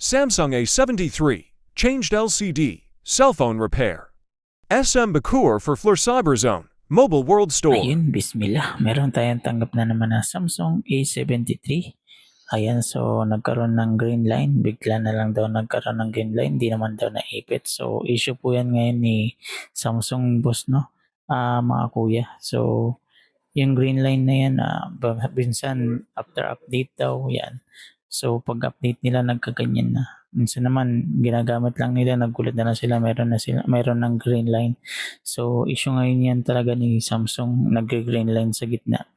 Samsung A73, changed LCD, cell phone repair. SM Bacoor for Fleur Cyberzone, Mobile World Store. Ayun, bismillah. Meron tayong tanggap na naman na Samsung A73. Ayan, so nagkaroon ng green line. Bigla na lang daw nagkaroon ng green line. Hindi naman daw naipit. So, issue po yan ngayon ni Samsung boss, no? Mga kuya. So, yung green line na yan, minsan after update daw, yan. So, pag-update nila, nagkaganyan na. Minsan naman, ginagamit lang nila, nagulat na lang sila, meron ng green line. So, issue ngayon yan talaga ni Samsung, nag-green line sa gitna.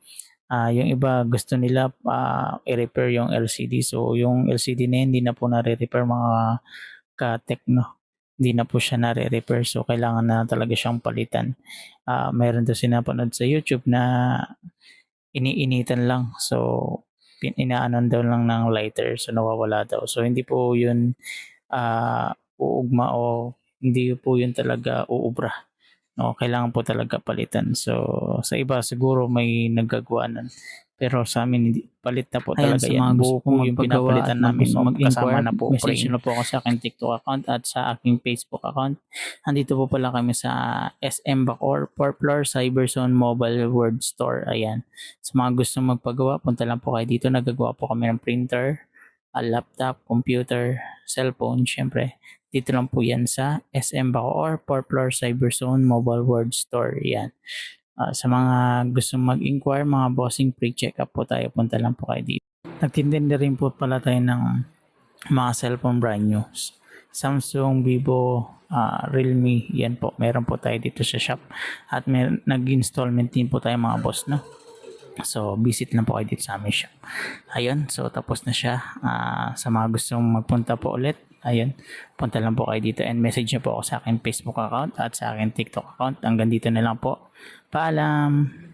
Yung iba, gusto nila i-repair yung LCD. So, yung LCD na yun, hindi na po nare-repair mga ka-techno. Hindi na po siya nare-repair. So, kailangan na talaga siyang palitan. Meron daw sinapanood sa YouTube na iniinitan lang. So, inaanon daw lang ng lighter. So, nawawala daw. So, hindi po yun uugma o hindi po yun talaga uubra. No, kailangan po talaga palitan. So, sa iba siguro may naggagawa nun. Pero sa amin, hindi, palit na po Ayan, talaga sa mga yan. gusto Buo po pong yung magpagawa pinapalitan at namin. gusto Kasama mag-inquire, na po message frame. nyo na po ako sa aking TikTok account at sa aking Facebook account. Andito po pala kami sa SM Bacoor, Poplar Cyberzone Mobile World Store. Ayan. Sa mga gusto magpagawa, punta lang po kayo dito. Nagagawa po kami ng printer, laptop, computer, cellphone, syempre. Dito lang po yan sa SM Bacoor, Poplar Cyberzone Mobile World Store. Yan. Sa mga gusto mag-inquire, mga bossing, pre-check-up po tayo. Punta lang po kayo dito. Nagtinda rin po pala tayo ng mga cellphone brand new. Samsung, Vivo, Realme, yan po. Meron po tayo dito sa shop. At nag-installment din po tayo mga boss, no? So, visit lang po kayo dito sa aming shop. Ayun, so tapos na siya. Sa mga gustong magpunta po ulit, ayun, punta lang po kayo dito and message nyo po ako sa akin Facebook account at sa akin TikTok account. Hanggang dito na lang po. Paalam!